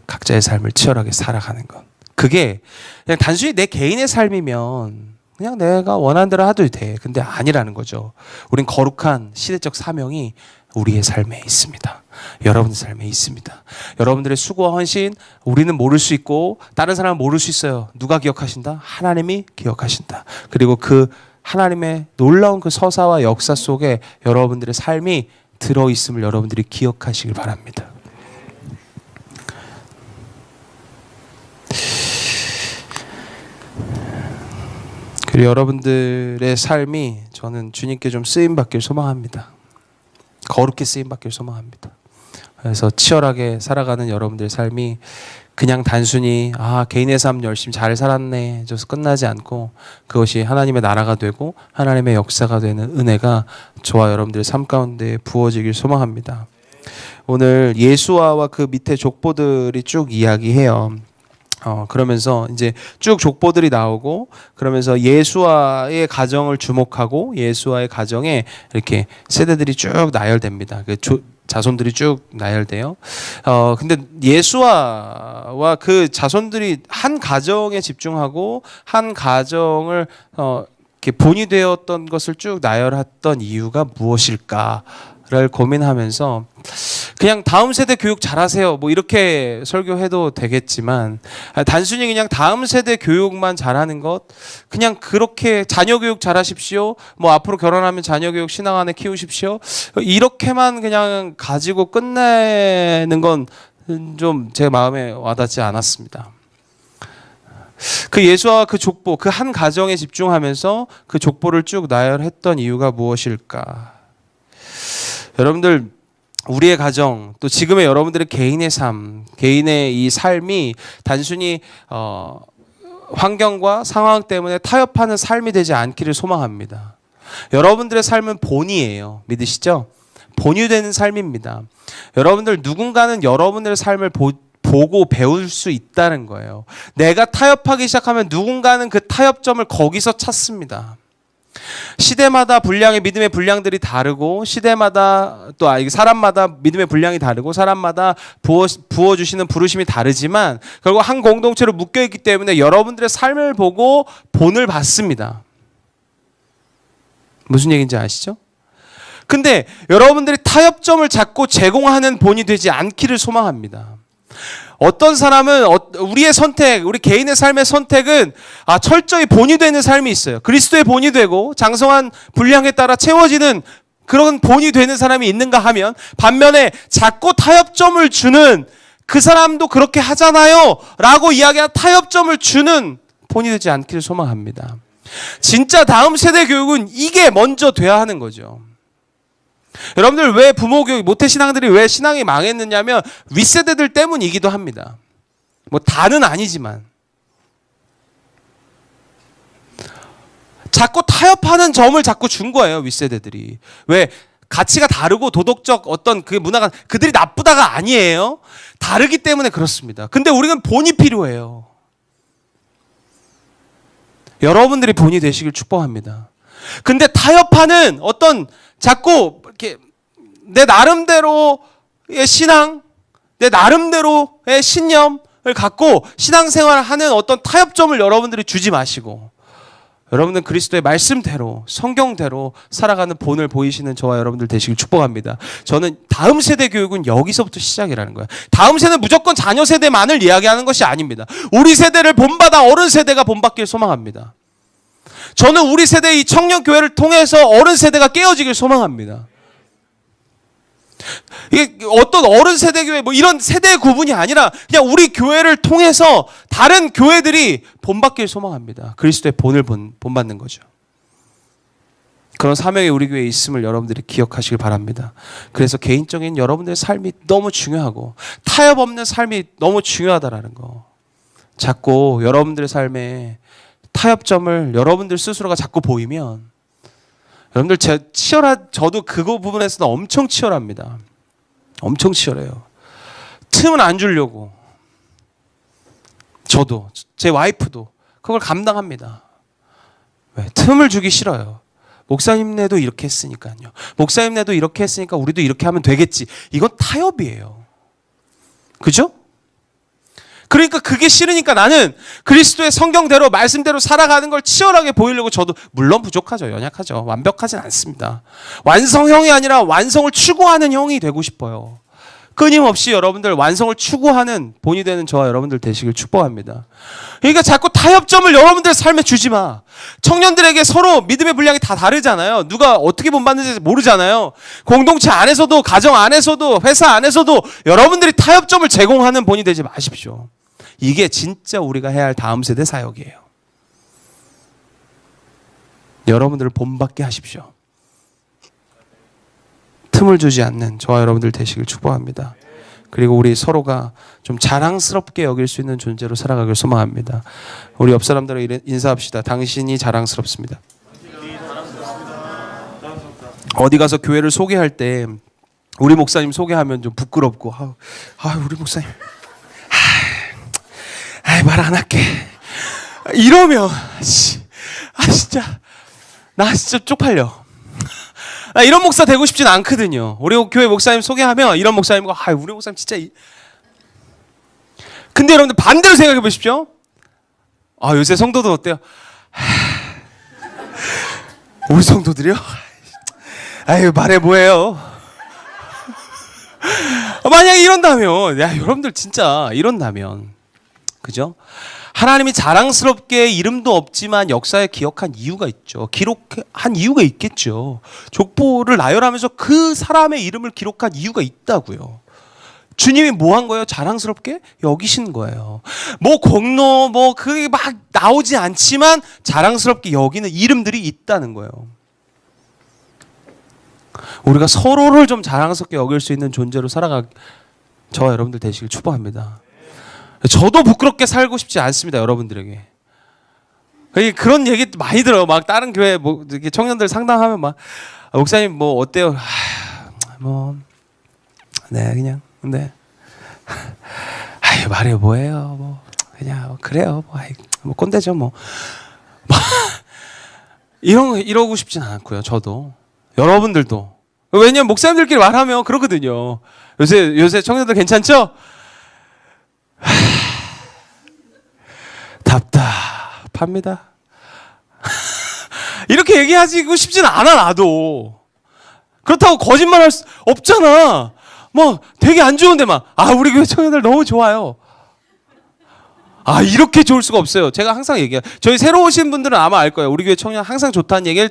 각자의 삶을 치열하게 살아가는 건. 그게 그냥 단순히 내 개인의 삶이면 그냥 내가 원하는 대로 해도 돼. 근데 아니라는 거죠. 우린 거룩한 시대적 사명이 우리의 삶에 있습니다. 여러분의 삶에 있습니다. 여러분들의 수고와 헌신 우리는 모를 수 있고 다른 사람은 모를 수 있어요. 누가 기억하신다? 하나님이 기억하신다. 그리고 그 하나님의 놀라운 그 서사와 역사 속에 여러분들의 삶이 들어있음을 여러분들이 기억하시길 바랍니다. 그리고 여러분들의 삶이 저는 주님께 좀 쓰임받길 소망합니다. 거룩히 쓰임받길 소망합니다. 그래서 치열하게 살아가는 여러분들의 삶이 그냥 단순히 개인의 삶 열심히 잘 살았네 저서 끝나지 않고 그것이 하나님의 나라가 되고 하나님의 역사가 되는 은혜가 저와 여러분들의 삶 가운데 부어지길 소망합니다. 오늘 예수아와 그 밑에 족보들이 쭉 이야기해요. 그러면서 이제 쭉 족보들이 나오고 그러면서 예수아의 가정을 주목하고 예수아의 가정에 이렇게 세대들이 쭉 나열됩니다. 그 자손들이 쭉 나열돼요. 근데 예수아와 그 자손들이 한 가정에 집중하고 한 가정을 이렇게 본이 되었던 것을 쭉 나열했던 이유가 무엇일까를 고민하면서 그냥 다음 세대 교육 잘하세요 뭐 이렇게 설교해도 되겠지만 단순히 그냥 다음 세대 교육만 잘하는 것 그냥 그렇게 자녀 교육 잘하십시오 뭐 앞으로 결혼하면 자녀 교육 신앙 안에 키우십시오 이렇게만 그냥 가지고 끝내는 건 좀 제 마음에 와닿지 않았습니다. 그 예수와 그 족보 그 한 가정에 집중하면서 그 족보를 쭉 나열했던 이유가 무엇일까? 여러분들 우리의 가정 또 지금의 여러분들의 개인의 삶, 개인의 이 삶이 단순히 환경과 상황 때문에 타협하는 삶이 되지 않기를 소망합니다. 여러분들의 삶은 본이에요. 믿으시죠? 본이 되는 삶입니다. 여러분들 누군가는 여러분들의 삶을 보고 배울 수 있다는 거예요. 내가 타협하기 시작하면 누군가는 그 타협점을 거기서 찾습니다. 시대마다 믿음의 분량들이 다르고 시대마다 또 사람마다 믿음의 분량이 다르고 사람마다 부어주시는 부르심이 다르지만 결국 한 공동체로 묶여있기 때문에 여러분들의 삶을 보고 본을 받습니다. 무슨 얘기인지 아시죠? 근데 여러분들이 타협점을 잡고 제공하는 본이 되지 않기를 소망합니다. 어떤 사람은 우리의 선택, 우리 개인의 삶의 선택은 철저히 본이 되는 삶이 있어요. 그리스도의 본이 되고 장성한 분량에 따라 채워지는 그런 본이 되는 사람이 있는가 하면 반면에 자꾸 타협점을 주는 그 사람도 그렇게 하잖아요 라고 이야기하는 타협점을 주는 본이 되지 않기를 소망합니다. 진짜 다음 세대 교육은 이게 먼저 돼야 하는 거죠. 여러분들 왜 부모 교육, 모태신앙들이 왜 신앙이 망했느냐면 윗세대들 때문이기도 합니다. 뭐 다는 아니지만 자꾸 타협하는 점을 자꾸 준 거예요. 윗세대들이. 왜? 가치가 다르고 도덕적 어떤 그 문화가 그들이 나쁘다가 아니에요. 다르기 때문에 그렇습니다. 근데 우리는 본이 필요해요. 여러분들이 본이 되시길 축복합니다. 근데 타협하는 어떤 자꾸 이렇게 내 나름대로의 신앙, 내 나름대로의 신념을 갖고 신앙생활을 하는 어떤 타협점을 여러분들이 주지 마시고 여러분은 그리스도의 말씀대로 성경대로 살아가는 본을 보이시는 저와 여러분들 되시길 축복합니다. 저는 다음 세대 교육은 여기서부터 시작이라는 거예요. 다음 세대는 무조건 자녀 세대만을 이야기하는 것이 아닙니다. 우리 세대를 본받아 어른 세대가 본받길 소망합니다. 저는 우리 세대의 이 청년 교회를 통해서 어른 세대가 깨어지길 소망합니다. 이게 어떤 어른 세대 교회 뭐 이런 세대 구분이 아니라 그냥 우리 교회를 통해서 다른 교회들이 본받길 소망합니다. 그리스도의 본을 본받는 거죠. 그런 사명이 우리 교회에 있음을 여러분들이 기억하시길 바랍니다. 그래서 개인적인 여러분들의 삶이 너무 중요하고 타협 없는 삶이 너무 중요하다라는 거. 자꾸 여러분들의 삶에 타협점을 여러분들 스스로가 자꾸 보이면 여러분들 저도 그거 부분에서는 엄청 치열합니다. 엄청 치열해요. 틈은 안 주려고. 저도 제 와이프도 그걸 감당합니다. 왜? 틈을 주기 싫어요. 목사님네도 이렇게 했으니까요. 목사님네도 이렇게 했으니까 우리도 이렇게 하면 되겠지. 이건 타협이에요. 그죠? 그러니까 그게 싫으니까 나는 그리스도의 성경대로 말씀대로 살아가는 걸 치열하게 보이려고 저도 물론 부족하죠. 연약하죠. 완벽하진 않습니다. 완성형이 아니라 완성을 추구하는 형이 되고 싶어요. 끊임없이 여러분들 완성을 추구하는 본이 되는 저와 여러분들 되시길 축복합니다. 그러니까 자꾸 타협점을 여러분들 삶에 주지 마. 청년들에게 서로 믿음의 분량이 다 다르잖아요. 누가 어떻게 본받는지 모르잖아요. 공동체 안에서도, 가정 안에서도, 회사 안에서도 여러분들이 타협점을 제공하는 본이 되지 마십시오. 이게 진짜 우리가 해야 할 다음 세대 사역이에요. 여러분들을 본받게 하십시오. 틈을 주지 않는 저와 여러분들 되시길 축복합니다. 그리고 우리 서로가 좀 자랑스럽게 여길 수 있는 존재로 살아가길 소망합니다. 우리 옆 사람들에게 인사합시다. 당신이 자랑스럽습니다. 어디 가서 교회를 소개할 때 우리 목사님 소개하면 좀 부끄럽고 우리 목사님 말 안 할게 이러면 진짜 나 진짜 쪽팔려. 이런 목사 되고 싶진 않거든요. 우리 교회 목사님 소개하면 이런 목사님과 우리 목사님 진짜 근데 여러분들 반대로 생각해 보십시오. 요새 성도들 어때요? 우리 성도들이요? 말해 뭐예요? 만약에 이런다면 여러분들 진짜 이런다면 그죠? 하나님이 자랑스럽게 이름도 없지만 역사에 기억한 이유가 있죠. 기록한 이유가 있겠죠. 족보를 나열하면서 그 사람의 이름을 기록한 이유가 있다고요. 주님이 뭐 한 거예요? 자랑스럽게 여기신 거예요. 공로 그게 막 나오지 않지만 자랑스럽게 여기는 이름들이 있다는 거예요. 우리가 서로를 좀 자랑스럽게 여길 수 있는 존재로 저와 여러분들 되시길 축복합니다. 저도 부끄럽게 살고 싶지 않습니다, 여러분들에게. 그런 얘기 많이 들어요. 막 다른 교회 이렇게 청년들 상담하면 목사님 어때요? 네 그냥 근데 말해 뭐예요? 그냥 그래요. 꼰대죠 이러고 싶진 않고요. 저도 여러분들도 왜냐면 목사님들끼리 말하면 그러거든요. 요새 청년들 괜찮죠? 답답합니다. 이렇게 얘기하고 싶진 않아 나도. 그렇다고 거짓말할 수 없잖아. 되게 안 좋은데 우리 교회 청년들 너무 좋아요. 이렇게 좋을 수가 없어요. 제가 항상 얘기해요. 저희 새로 오신 분들은 아마 알 거예요. 우리 교회 청년 항상 좋다는 얘기를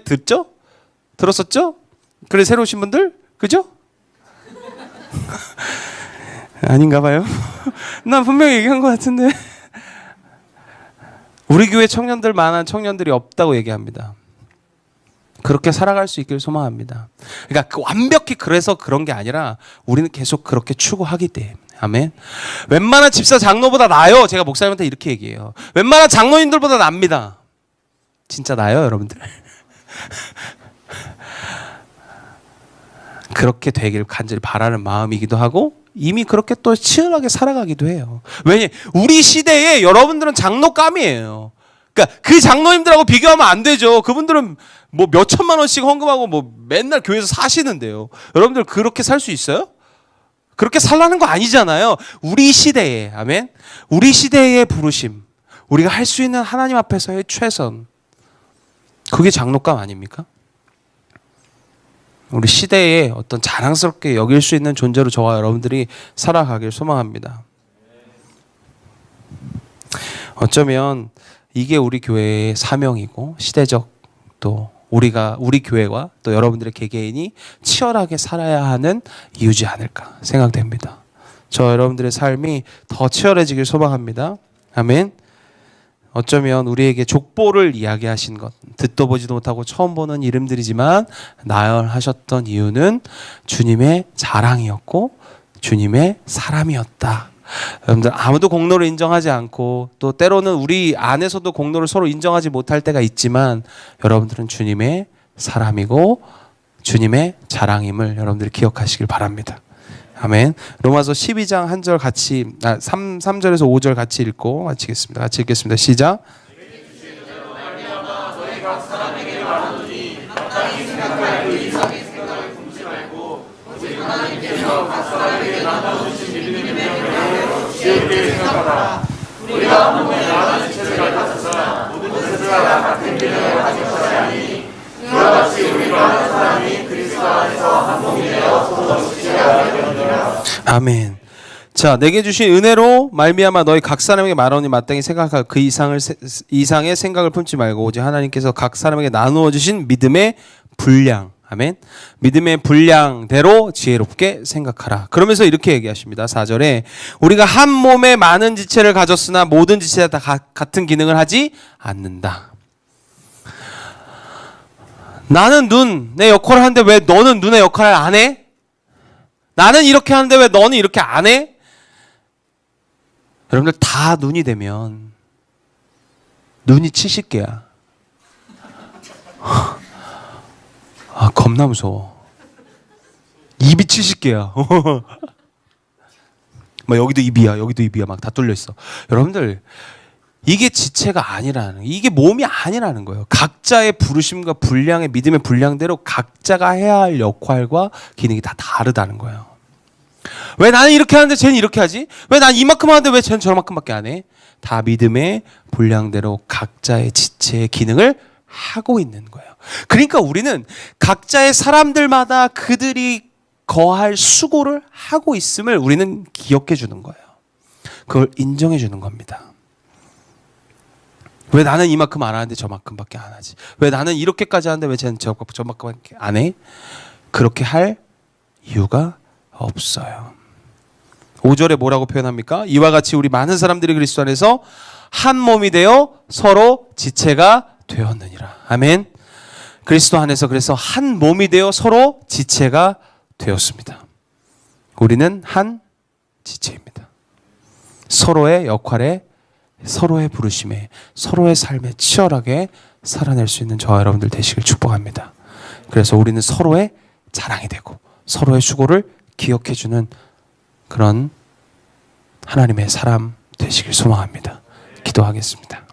들었었죠? 그래 새로 오신 분들? 그죠? 아닌가 봐요. 난 분명히 얘기한 것 같은데. 우리 교회 청년들만한 청년들이 없다고 얘기합니다. 그렇게 살아갈 수 있길 소망합니다. 그러니까 완벽히 그래서 그런 게 아니라 우리는 계속 그렇게 추구하기 때문에. 아멘. 웬만한 집사 장로보다 나아요. 제가 목사님한테 이렇게 얘기해요. 웬만한 장로님들보다 납니다. 진짜 나아요, 여러분들. 그렇게 되길 간절히 바라는 마음이기도 하고 이미 그렇게 또 치열하게 살아가기도 해요. 왜냐? 우리 시대에 여러분들은 장로감이에요. 그러니까 그 장로님들하고 비교하면 안 되죠. 그분들은 몇 천만 원씩 헌금하고 맨날 교회에서 사시는데요. 여러분들 그렇게 살 수 있어요? 그렇게 살라는 거 아니잖아요. 우리 시대에, 아멘. 우리 시대의 부르심, 우리가 할 수 있는 하나님 앞에서의 최선, 그게 장로감 아닙니까? 우리 시대에 어떤 자랑스럽게 여길 수 있는 존재로 저와 여러분들이 살아가길 소망합니다. 어쩌면 이게 우리 교회의 사명이고 시대적 또 우리 교회와 또 여러분들의 개개인이 치열하게 살아야 하는 이유지 않을까 생각됩니다. 저 여러분들의 삶이 더 치열해지길 소망합니다. 아멘. 어쩌면 우리에게 족보를 이야기하신 것, 듣도 보지도 못하고 처음 보는 이름들이지만 나열하셨던 이유는 주님의 자랑이었고 주님의 사람이었다. 여러분들 아무도 공로를 인정하지 않고 또 때로는 우리 안에서도 공로를 서로 인정하지 못할 때가 있지만 여러분들은 주님의 사람이고 주님의 자랑임을 여러분들이 기억하시길 바랍니다. 아멘. 로마서 12장 1절 같이 3절에서 5절 같이 읽고 마치겠습니다. 같이 읽겠습니다. 시작. 우리가 몸에 나가는 지체를 가져서 모든 지체들과 같은 기능을 가진 것이 아니니 이와 같이 우리가 한 사람이 그리스도 안에서 한 몸이 되어 서로 지체가 되느니라. 아멘. 자, 내게 주신 은혜로 말미암아 너희 각 사람에게 말하오니 마땅히 생각할 그 이상의 생각을 품지 말고 오직 하나님께서 각 사람에게 나누어 주신 믿음의 분량. 아멘. 믿음의 분량대로 지혜롭게 생각하라. 그러면서 이렇게 얘기하십니다. 4절에 우리가 한 몸에 많은 지체를 가졌으나 모든 지체가 다 같은 기능을 하지 않는다. 나는 눈, 내 역할을 하는데 왜 너는 눈의 역할을 안 해? 나는 이렇게 하는데 왜 너는 이렇게 안 해? 여러분들 다 눈이 되면 눈이 70개야. 아, 겁나 무서워. 입이 70개야. 막 여기도 입이야, 여기도 입이야, 막 다 뚫려 있어. 여러분들 이게 지체가 아니라는, 이게 몸이 아니라는 거예요. 각자의 부르심과 분량의 믿음의 분량대로 각자가 해야 할 역할과 기능이 다 다르다는 거예요. 왜 나는 이렇게 하는데 쟤는 이렇게 하지? 왜 난 이만큼 하는데 왜 쟤는 저만큼밖에 안 해? 다 믿음의 분량대로 각자의 지체의 기능을 하고 있는 거예요. 그러니까 우리는 각자의 사람들마다 그들이 거할 수고를 하고 있음을 우리는 기억해 주는 거예요. 그걸 인정해 주는 겁니다. 왜 나는 이만큼 안 하는데 저만큼밖에 안 하지? 왜 나는 이렇게까지 하는데 왜 쟤는 저만큼밖에 안 해? 그렇게 할 이유가 없어요. 5절에 뭐라고 표현합니까? 이와 같이 우리 많은 사람들이 그리스도 안에서 한 몸이 되어 서로 지체가 되었느니라. 아멘. 그리스도 안에서 그래서 한 몸이 되어 서로 지체가 되었습니다. 우리는 한 지체입니다. 서로의 역할에, 서로의 부르심에, 서로의 삶에 치열하게 살아낼 수 있는 저와 여러분들 되시길 축복합니다. 그래서 우리는 서로의 자랑이 되고 서로의 수고를 기억해주는 그런 하나님의 사람 되시길 소망합니다. 기도하겠습니다.